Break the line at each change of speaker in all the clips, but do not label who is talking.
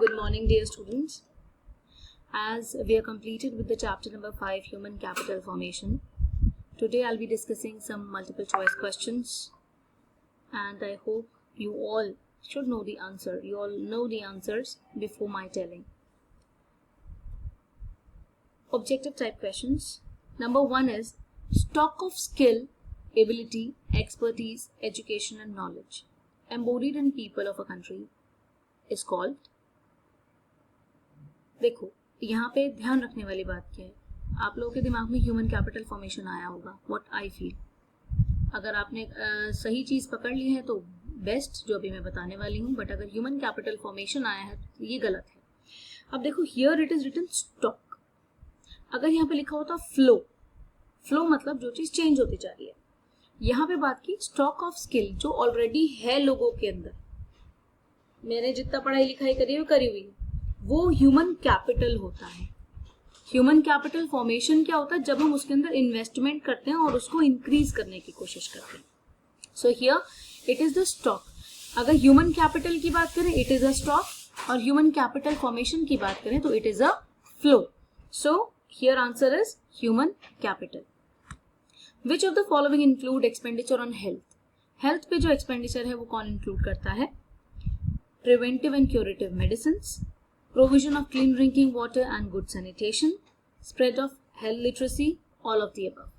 Good morning, dear students. As we are completed with the chapter number 5, Human Capital Formation, today I'll be discussing some multiple choice questions, and I hope you all should know the answer. You all know the answers before my telling. Objective type questions. Number 1 is stock of skill, ability, expertise, education and knowledge embodied in people of a country is called. देखो यहाँ पे ध्यान रखने वाली बात क्या है, आप लोगों के दिमाग में ह्यूमन कैपिटल फॉर्मेशन आया होगा. व्हाट आई फील, अगर आपने सही चीज पकड़ ली है तो बेस्ट जो अभी मैं बताने वाली हूँ, बट अगर ह्यूमन कैपिटल फॉर्मेशन आया है तो ये गलत है. अब देखो, here it is written stock. अगर यहाँ पे लिखा होता फ्लो, फ्लो मतलब जो चीज चेंज होती जा रही है. यहाँ पे बात की स्टॉक ऑफ स्किल जो ऑलरेडी है लोगों के अंदर, मैंने जितना पढ़ाई लिखाई करी हुई, वो ह्यूमन कैपिटल होता है. ह्यूमन कैपिटल फॉर्मेशन क्या होता है, जब हम उसके अंदर इन्वेस्टमेंट करते हैं और उसको इंक्रीज करने की कोशिश करते हैं. So here it is the stock. अगर ह्यूमन कैपिटल की बात करें इट इज अ स्टॉक, और ह्यूमन कैपिटल फॉर्मेशन की बात करें तो it is a flow. So here answer is human capital. Which of the following include expenditure on health. Health पे जो एक्सपेंडिचर है वो कौन इंक्लूड करता है? Preventive and curative medicines, provision of clean drinking water and good sanitation, spread of health literacy, all of the above.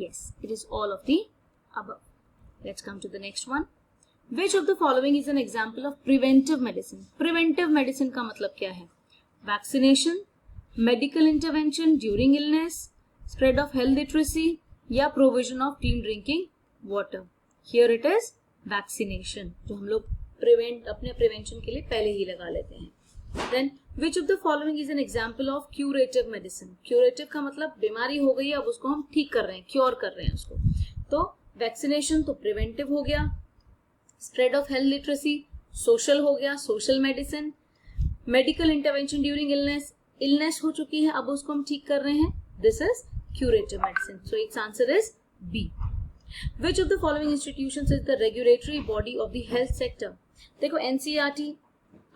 Yes, it is all of the above. Let's come to the next one. Which of the following is an example of preventive medicine? Preventive medicine का मतलब क्या है? Vaccination, medical intervention during illness, spread of health literacy या provision of clean drinking water. Here it is vaccination, जो हम लोग अपने prevention के लिए पहले ही लगा लेते हैं. Then which of the following is an example of curative medicine? Curative का मतलब बीमारी हो गई है, अब उसको हम ठीक कर रहे हैं, क्योर कर रहे हैं उसको. तो वैक्सीनेशन तो प्रिवेंटिव हो गया, spread of health literacy social हो गया, social medicine, medical intervention during illness, illness हो चुकी है अब उसको हम ठीक कर रहे हैं, this is curative medicine. So its answer is B. Which of the following institutions is the regulatory body of the health sector? देखो एनसीईआरटी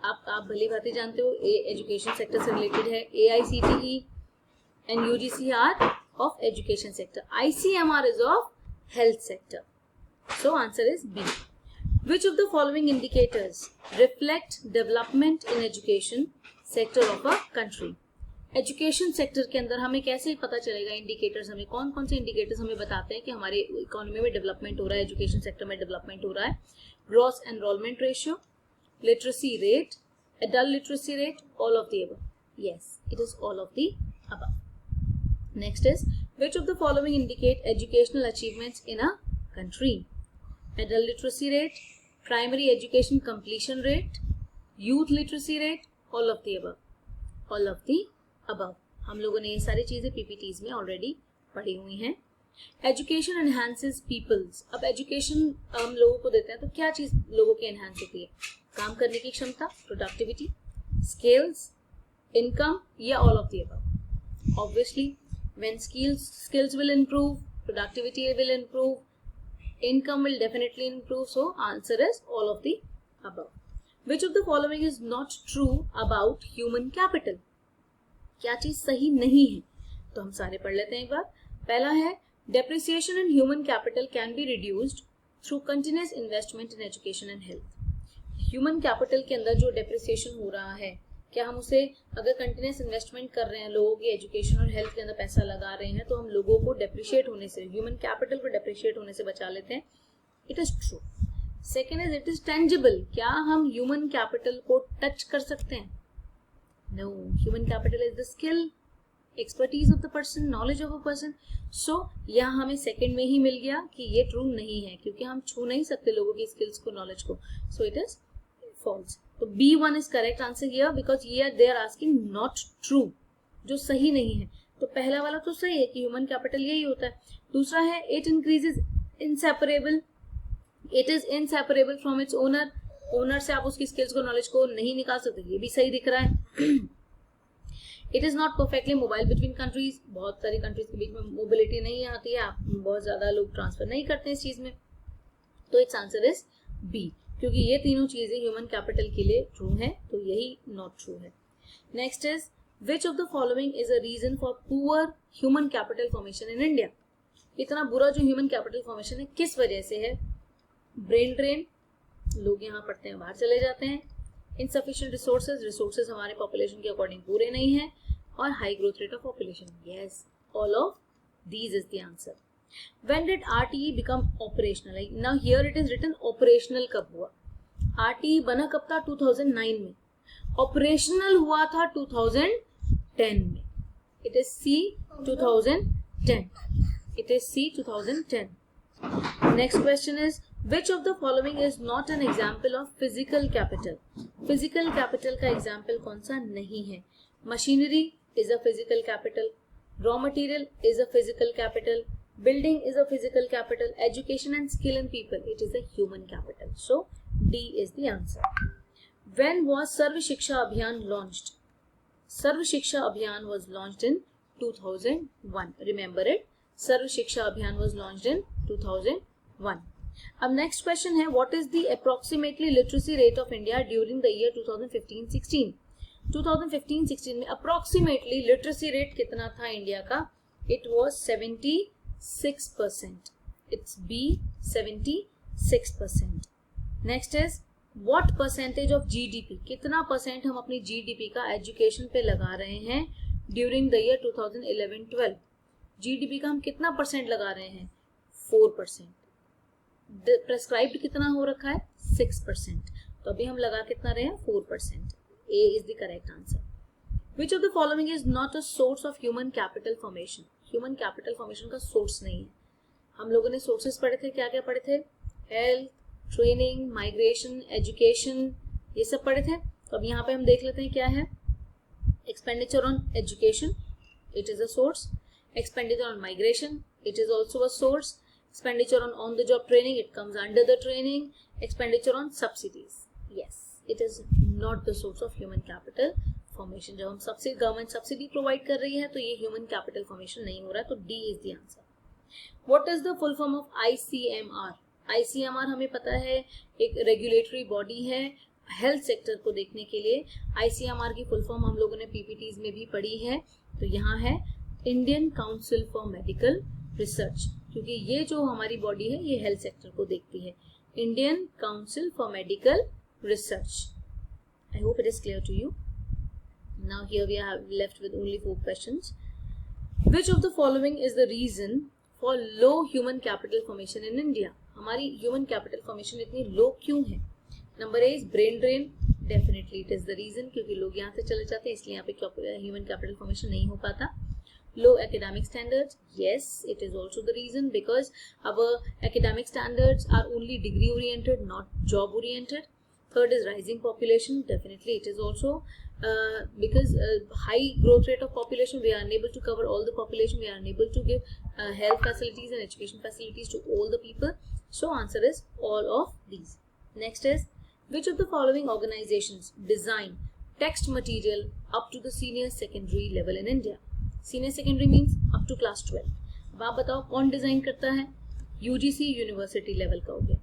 आप भली भांति जानते हो, एजुकेशन सेक्टर से रिलेटेड है. AICTE and UGC of education sector. ICMR is of health sector. So answer is B. Which of the following indicators reflect development in education sector of a country. Education sector के अंदर हमें कैसे पता चलेगा indicators, हमें कौन कौन से इंडिकेटर्स हमें बताते हैं कि हमारे इकोनॉमी में डेवलपमेंट हो रहा है, एजुकेशन सेक्टर में डेवलपमेंट हो रहा है? Gross enrolment ratio, literacy rate, adult literacy rate, all of the above. Yes, it is all of the above. Next is, which of the following indicate educational achievements in a country? Adult literacy rate, primary education completion rate, youth literacy rate, all of the above. All of the above. हम लोगों ने ये सारी चीजें PPTs में already पढ़ी हुई हैं. Education enhances peoples. अब एजुकेशन हम लोगों को देते हैं तो क्या चीज लोगों की एनहांस होती है? काम करने की क्षमता, प्रोडक्टिविटी, स्किल्स, इनकम या all of the above. Obviously when skills will improve, productivity will improve, income will definitely improve. So answer is all of the above. Which of the following is not true about human capital? क्या चीज सही नहीं है? तो हम सारे पढ़ लेते हैं एक बार. पहला है depreciation in human capital can be reduced through continuous investment in education and health. Human capital के अंदर जो डेप्रिसिएशन हो रहा है, क्या हम उसे अगर कंटिन्यूस इन्वेस्टमेंट कर रहे हैं, लोगों की एजुकेशन और हेल्थ के अंदर पैसा लगा रहे हैं, तो हम लोगों को डेप्रिशिएट होने से, ह्यूमन कैपिटल को डेप्रिशिएट होने से बचा लेते हैं. It is true. Second is it is tangible. क्या हम ह्यूमन कैपिटल को टच कर सकते हैं? No. Human capital is the skill, expertise of the person, knowledge of a person. So यहाँ हमें सेकेंड में ही मिल गया कि ये ट्रू नहीं है, क्योंकि हम छू नहीं सकते लोगों की स्किल्स को, नॉलेज को. So it is false. तो B1 is correct answer here because here they are asking not true, जो सही नहीं है. तो पहला वाला तो सही है कि ह्यूमन कैपिटल यही होता है. दूसरा है it increases inseparable, it is inseparable from its owner. Owner से आप उसकी स्किल्स को, नॉलेज को नहीं निकाल सकते, ये भी सही दिख रहा है. It is not perfectly mobile between countries. बहुत सारी कंट्रीज के बीच में मोबिलिटी नहीं आती है, आप बहुत ज्यादा लोग ट्रांसफर नहीं करते इस चीज में. तो इट्स आंसर इज बी. क्योंकि ये तीनों चीजें ह्यूमन कैपिटल के लिए ट्रू है, तो यही नॉट ट्रू है। Next is which of the following is a reason for poor human capital formation in India. इतना बुरा जो ह्यूमन कैपिटल फॉर्मेशन है किस वजह से है? ब्रेन ड्रेन, लोग यहाँ पढ़ते हैं बाहर चले जाते हैं, इनसफिशिएंट रिसोर्सेज हमारे पॉपुलेशन के अकॉर्डिंग पूरे नहीं है, और high growth rate of population. Yes, all of these is the answer. When did RTE become operational? Now here it is written operational कब हुआ? RTE बना कब था? 2009 में। Operational हुआ था 2010 में। It is C 2010. It is C 2010. Next question is which of the following is not an example of physical capital? Physical capital का example कौन सा नहीं है? Machinery is a physical capital. Raw material is a physical capital. Building is a physical capital. Education and skill in people, it is a human capital. So D is the answer. When was Sarv Shiksha Abhiyan launched? Sarv Shiksha Abhiyan was launched in 2001. Remember it. Sarv Shiksha Abhiyan was launched in 2001. अब next question है, what is the approximately literacy rate of India during the year 2015-16? 2015-16 में approximately literacy rate कितना था India का? It was 76%. It's B, 76%. Next is what percentage of GDP, कितना percent हम अपनी GDP का एजुकेशन पे लगा रहे हैं ड्यूरिंग द ईयर 2011-12? GDP का हम कितना परसेंट लगा रहे हैं? 4%. प्रेस्क्राइब्ड कितना हो रखा है? 6%. तो अभी हम लगा कितना रहे हैं? 4%. A is the correct answer. Which of the following is not a source of human capital formation? Human capital formation का सोर्स नहीं है। हम लोगों ने सोर्सेस पढ़े थे, क्या क्या पढ़े थे? हेल्थ, ट्रेनिंग, माइग्रेशन, एजुकेशन, ये सब पढ़े थे। तो अब यहाँ पे हम देख लेते हैं क्या है। Expenditure on education, it is a source. Expenditure on migration, it is also a source. Expenditure on the job training, it comes under the training. Expenditure on subsidies, yes, it is not the source of human capital formation. जब हम government subsidy provide कर रही है तो ये human capital formation नहीं हो रहा है, तो D is the answer. What is the full form of ICMR? ICMR हमें पता है एक रेगुलेटरी बॉडी है हेल्थ सेक्टर को देखने के लिए। ICMR की फुल फॉर्म हम लोगों ने PPTs में भी पढ़ी है, तो यहाँ है Indian council for medical research, क्योंकि ये जो हमारी बॉडी है ये हेल्थ सेक्टर को देखती है। Indian council for medical research. I hope it is clear to you. Now here we are left with only 4 questions. Which of the following is the reason for low human capital formation in India? हमारी human capital formation इतनी low क्यों है? Number A is brain drain. Definitely it is the reason, क्योंकि लोग यहाँ से चले जाते हैं, इसलिए यहाँ पे human capital formation नहीं हो पाता. Low academic standards. Yes, it is also the reason, because our academic standards are only degree oriented, not job oriented. Third is rising population. Definitely it is also because high growth rate of population, we are unable to cover all the population, we are unable to give health facilities and education facilities to all the people. So answer is all of these. Next is which of the following organizations design text material up to the senior secondary level in India? Senior secondary means up to class 12. अब आप बताओ कौन design करता है? UGC university level का हो गया।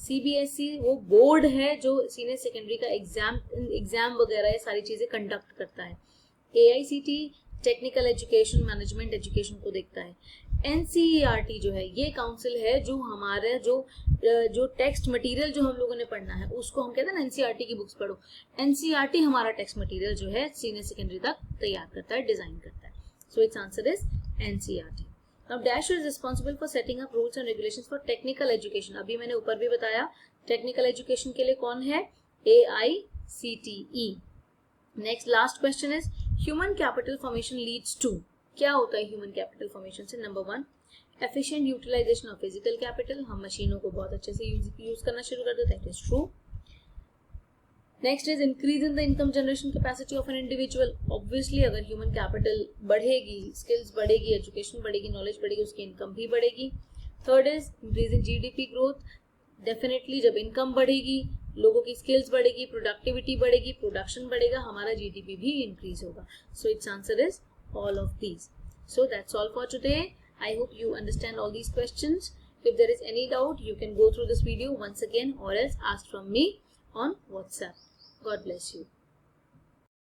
CBSE वो बोर्ड है जो सीनियर सेकेंडरी का एग्जाम वगैरह ये सारी चीजें कंडक्ट करता है। AICT technical education, management education को देखता है। NCERT जो है ये काउंसिल है जो हमारे जो टेक्स्ट मटेरियल जो हम लोगों ने पढ़ना है उसको हम कहते हैं ना NCERT की बुक्स पढ़ो। NCERT हमारा टेक्स्ट मटेरियल जो है सीनियर सेकेंडरी तक तैयार करता है, डिजाइन करता है। सो its answer is NCERT। Now Dash is responsible for setting up rules and regulations for technical education. अभी मैंने ऊपर भी बताया टेक्निकल एजुकेशन के लिए कौन है? AICTE। Next last question is human capital formation leads to, क्या होता है ह्यूमन कैपिटल फॉर्मेशन से? Number 1 efficient utilisation of physical capital, हम मशीनों को बहुत अच्छे से यूज करना शुरू कर देते हैं, it is true. Next is increase in the income generation capacity of an individual. Obviously अगर ह्यूमन कैपिटल बढ़ेगी, स्किल्स बढ़ेगी, एजुकेशन बढ़ेगी, नॉलेज बढ़ेगी, उसकी इनकम भी बढ़ेगी। Third is increasing GDP growth. Definitely जब इनकम बढ़ेगी, लोगों की स्किल्स बढ़ेगी, प्रोडक्टिविटी बढ़ेगी, प्रोडक्शन बढ़ेगा, हमारा GDP भी इंक्रीज होगा। सो its answer is all of these. So that's all for today. I hope you understand all these questions. If there is any doubt, you can go through this video once again or else ask from me on WhatsApp. God bless you.